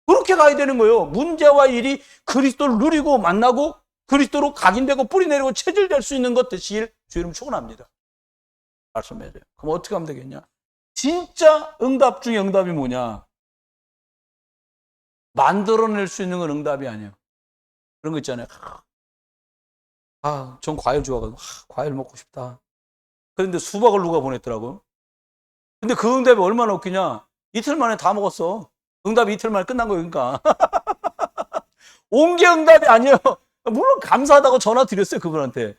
그렇게 가야 되는 거예요. 문제와 일이 그리스도를 누리고 만나고 그리스도로 각인되고 뿌리내리고 체질될 수 있는 것 되시길 주 이름 축원합니다. 말씀해줘요. 그럼 어떻게 하면 되겠냐? 진짜 응답 중에 응답이 뭐냐? 만들어낼 수 있는 건 응답이 아니에요. 그런 거 있잖아요. 전 과일 좋아가지고 과일 먹고 싶다. 그런데 수박을 누가 보냈더라고요. 근데 그 응답이 얼마나 웃기냐? 이틀 만에 다 먹었어. 응답이 이틀 만에 끝난 거예요. 그러니까 온 게 응답이 아니에요. 물론 감사하다고 전화 드렸어요, 그분한테.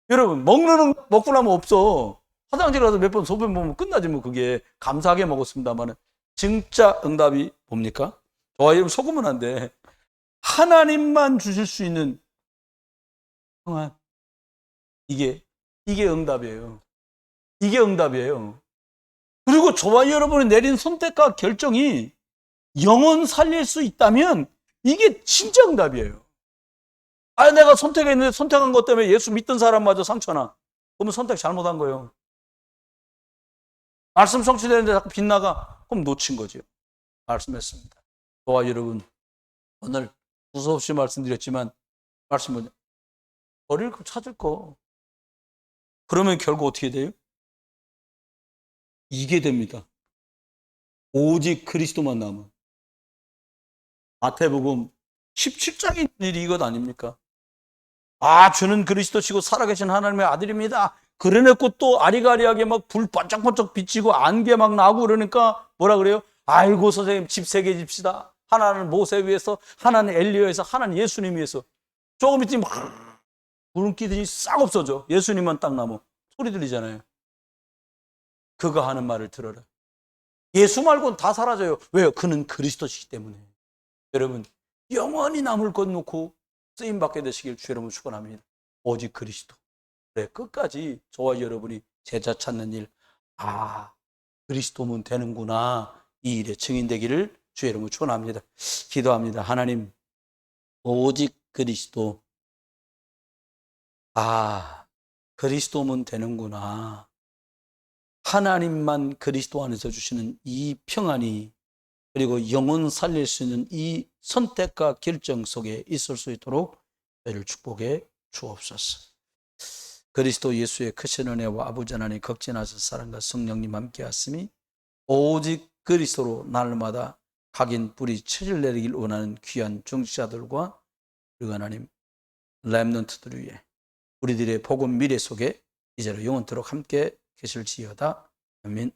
여러분, 먹는 응답 먹고 나면 없어. 화장실 가서 몇 번 소변 보면 끝나지 뭐. 그게 감사하게 먹었습니다만은 진짜 응답이 뭡니까? 저와 여러분 속으면 안 돼. 하나님만 주실 수 있는 평안. 이게 응답이에요. 이게 응답이에요. 그리고 저와 여러분이 내린 선택과 결정이 영혼 살릴 수 있다면 이게 진짜 응답이에요. 아, 내가 선택했는데 선택한 것 때문에 예수 믿던 사람마저 상처나. 그러면 선택 잘못한 거예요. 말씀 성취되는데 자꾸 빗나가. 그럼 놓친 거죠. 말씀했습니다. 저와 여러분, 오늘 두서없이 말씀드렸지만 말씀은 버릴 거 찾을 거. 그러면 결국 어떻게 돼요? 이게 됩니다. 오직 그리스도만 남은. 마태복음 17장의 일이 이것 아닙니까? 아, 주는 그리스도시고 살아계신 하나님의 아들입니다. 그래놓고 또 아리가리하게 막 불 반짝반짝 비치고 안개 막 나고 그러니까 뭐라 그래요? 아이고 선생님 집 3개 집시다. 하나는 모세 위해서, 하나는 엘리야에서, 하나는 예수님 위해서. 조금 있으면 막 구름 끼더니 싹 없어져. 예수님만 딱 남아. 소리 들리잖아요. 그가 하는 말을 들어라. 예수 말고는 다 사라져요. 왜요? 그는 그리스도시기 때문에. 여러분, 영원히 남을 것 놓고 쓰임받게 되시길 주 여러분 축원합니다. 오직 그리스도. 그래, 끝까지 저와 여러분이 제자 찾는 일, 아, 그리스도면 되는구나. 이 일에 증인되기를 주 여러분 축원합니다. 기도합니다. 하나님, 오직 그리스도. 아, 그리스도면 되는구나. 하나님만 그리스도 안에서 주시는 이 평안이, 그리고 영혼 살릴 수 있는 이 선택과 결정 속에 있을 수 있도록 저희를 축복해 주옵소서. 그리스도 예수의 크신 은혜와 아버지 하나님 극진하신 사랑과 성령님 함께 하심이 오직 그리스도로 날마다 각인 뿌리 체질 내리길 원하는 귀한 중직자들과 그리고 하나님 렘넌트들 위해 우리들의 복음 미래 속에 이제로 영원토록 함께 계실지어다. 아멘.